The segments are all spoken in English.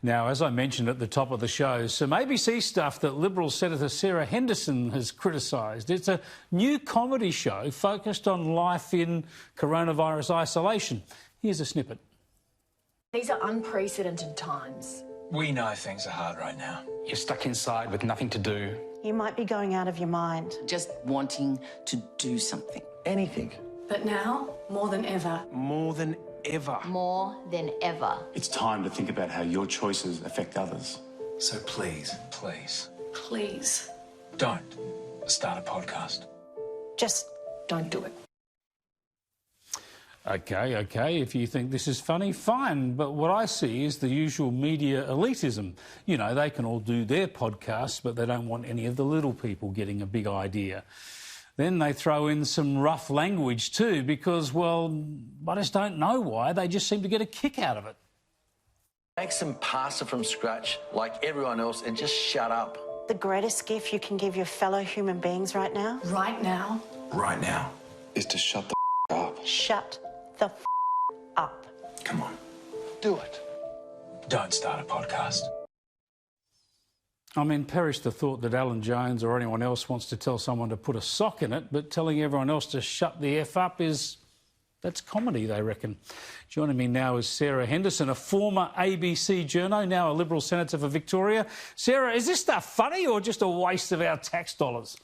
Now, as I mentioned at the top of the show, some ABC stuff that Liberal Senator Sarah Henderson has criticised. It's a new comedy show focused on life in coronavirus isolation. Here's a snippet. These are unprecedented times. We know things are hard right now. You're stuck inside with nothing to do. You might be going out of your mind. Just wanting to do something. Anything. But now, more than ever. More than ever. More than ever. It's time to think about how your choices affect others. So please, Please. don't start a podcast. Just don't do it. OK, if you think this is funny, fine. But what I see is the usual media elitism. You know, they can all do their podcasts, but they don't want any of the little people getting a big idea. Then they throw in some rough language too because, well, I just don't know why. They just seem to get a kick out of it. Make some pasta from scratch like everyone else and just shut up. The greatest gift you can give your fellow human beings right now? Right now. Right now. Is to shut the up. Shut the up. Come on. Do it. Don't start a podcast. I mean, perish the thought that Alan Jones or anyone else wants to tell someone to put a sock in it, but telling everyone else to shut the F up that's comedy, they reckon. Joining me now is Sarah Henderson, a former ABC journo, now a Liberal Senator for Victoria. Sarah, is this stuff funny or just a waste of our tax dollars?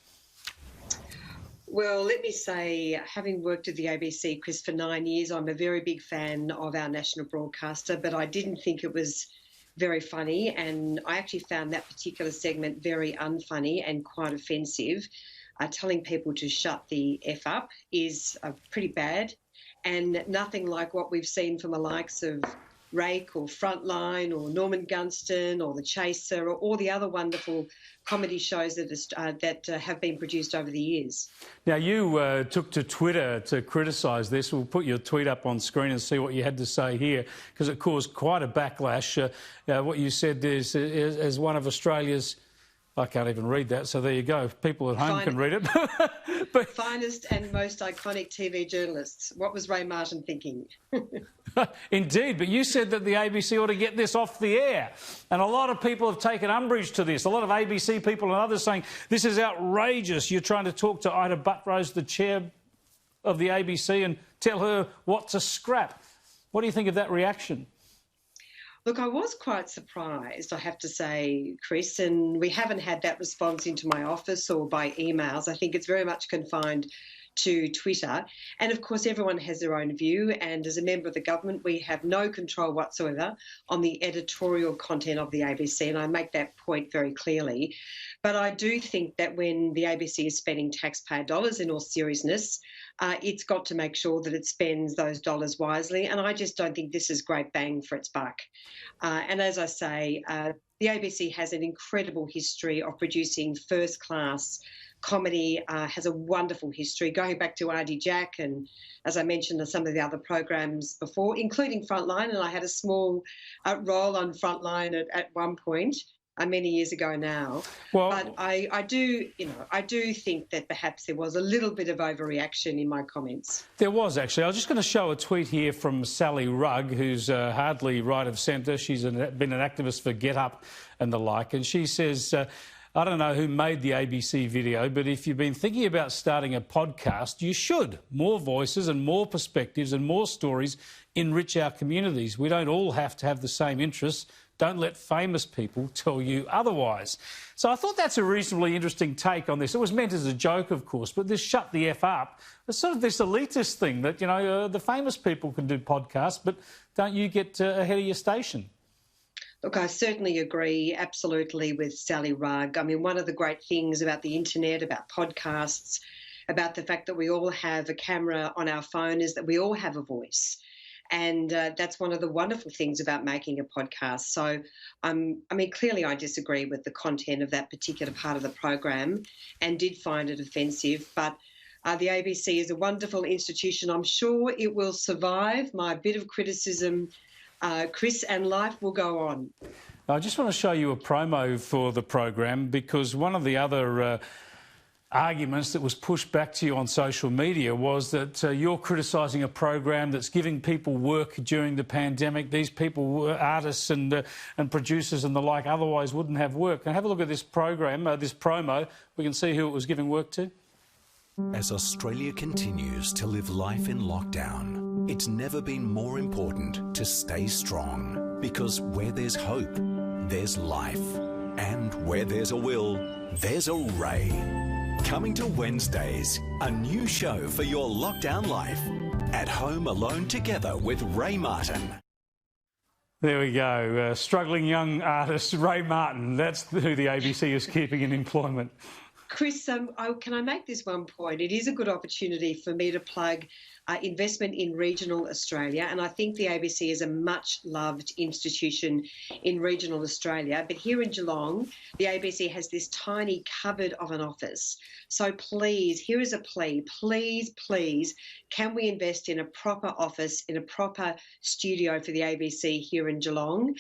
Well, let me say, having worked at the ABC, Chris, for 9 years, I'm a very big fan of our national broadcaster, but I didn't think it was very funny, and I actually found that particular segment very unfunny and quite offensive. Telling people to shut the F up is pretty bad, and nothing like what we've seen from the likes of Rake or Frontline or Norman Gunston or The Chaser or all the other wonderful comedy shows that have been produced over the years. Now, you took to Twitter to criticise this. We'll put your tweet up on screen and see what you had to say here, because it caused quite a backlash. What you said is, as one of Australia's... I can't even read that, so there you go. People at home can read it. But finest and most iconic TV journalists. What was Ray Martin thinking? Indeed, but you said that the ABC ought to get this off the air. And a lot of people have taken umbrage to this. A lot of ABC people and others saying, this is outrageous. You're trying to talk to Ida Buttrose, the chair of the ABC, and tell her what to scrap. What do you think of that reaction? Look, I was quite surprised, I have to say, Chris, and we haven't had that response into my office or by emails. I think it's very much confined to Twitter. And, of course, everyone has their own view, and as a member of the government, we have no control whatsoever on the editorial content of the ABC, and I make that point very clearly. But I do think that when the ABC is spending taxpayer dollars, in all seriousness, it's got to make sure that it spends those dollars wisely, and I just don't think this is great bang for its buck. And as I say, the ABC has an incredible history of producing first-class comedy, has a wonderful history going back to Auntie Jack and, as I mentioned, some of the other programs before, including Frontline, and I had a small role on Frontline at one point. Many years ago now. Well, but I do think that perhaps there was a little bit of overreaction in my comments. There was, actually. I was just going to show a tweet here from Sally Rugg, who's hardly right of centre. She's been an activist for Get Up and the like, and she says, I don't know who made the ABC video, but if you've been thinking about starting a podcast, you should. More voices and more perspectives and more stories enrich our communities. We don't all have to have the same interests. Don't let famous people tell you otherwise. So I thought that's a reasonably interesting take on this. It was meant as a joke, of course, but this shut the F up, it's sort of this elitist thing that, you know, the famous people can do podcasts, but don't you get ahead of your station? Look, I certainly agree absolutely with Sally Rugg. I mean, one of the great things about the internet, about podcasts, about the fact that we all have a camera on our phone is that we all have a voice. And that's one of the wonderful things about making a podcast. So, I mean, clearly I disagree with the content of that particular part of the program and did find it offensive. But the ABC is a wonderful institution. I'm sure it will survive my bit of criticism, Chris, and life will go on. I just want to show you a promo for the program because one of the other arguments that was pushed back to you on social media was that you're criticising a program that's giving people work during the pandemic. These people, artists and producers and the like, otherwise wouldn't have work. And have a look at this program, this promo. We can see who it was giving work to. As Australia continues to live life in lockdown, it's never been more important to stay strong, because where there's hope, there's life. And where there's a will, there's a Ray. Coming to Wednesdays, a new show for your lockdown life. At home alone together with Ray Martin. There we go. Struggling young artist Ray Martin. That's who the ABC is keeping in employment. Chris, can I make this one point? It is a good opportunity for me to plug investment in regional Australia, and I think the ABC is a much-loved institution in regional Australia. But here in Geelong, the ABC has this tiny cupboard of an office. So please, here is a plea, please, please, can we invest in a proper office, in a proper studio for the ABC here in Geelong,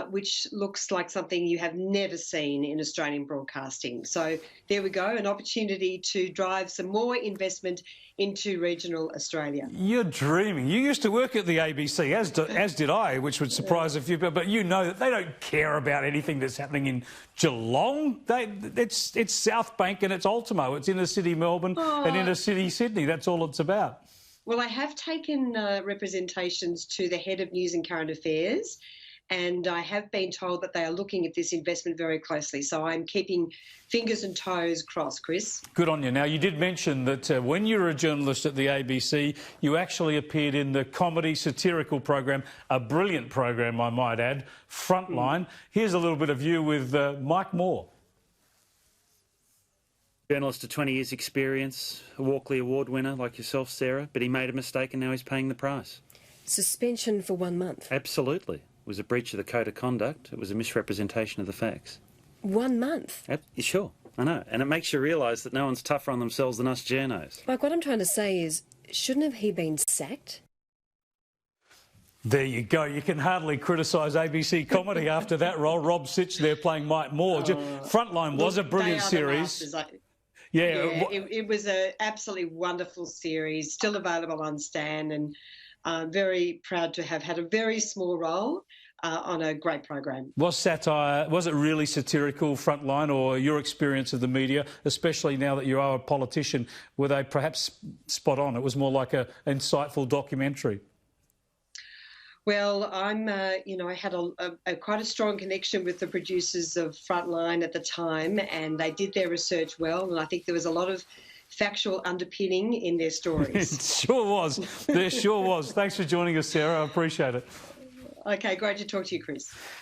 which looks like something you have never seen in Australian broadcasting. So there we go, an opportunity to drive some more investment into regional Australia. You're dreaming. You used to work at the ABC, as did I, which would surprise a few people, but you know that they don't care about anything that's happening in Geelong. It's South Bank and it's Ultimo. It's inner city Melbourne and inner city Sydney. That's all it's about. Well, I have taken representations to the head of News and Current Affairs, and I have been told that they are looking at this investment very closely. So I'm keeping fingers and toes crossed, Chris. Good on you. Now, you did mention that when you were a journalist at the ABC, you actually appeared in the comedy satirical program, a brilliant program, I might add, Frontline. Here's a little bit of you with Mike Moore. Journalist of 20 years' experience, a Walkley Award winner like yourself, Sarah, but he made a mistake and now he's paying the price. Suspension for 1 month? Absolutely. It was a breach of the code of conduct. It was a misrepresentation of the facts. 1 month? Sure, I know. And it makes you realise that no one's tougher on themselves than us journos. Like, what I'm trying to say is, shouldn't he been sacked? There you go. You can hardly criticise ABC comedy after that role. Rob Sitch there playing Mike Moore. Frontline was a brilliant series. It was an absolutely wonderful series, still available on Stan, and I'm very proud to have had a very small role on a great program. Was satire, was it really satirical, Frontline, or your experience of the media, especially now that you are a politician, were they perhaps spot on? It was more like an insightful documentary. Well, I had quite a strong connection with the producers of Frontline at the time, and they did their research well, and I think there was a lot of factual underpinning in their stories. It sure was. There sure was. Thanks for joining us, Sarah. I appreciate it. Okay, great to talk to you, Chris.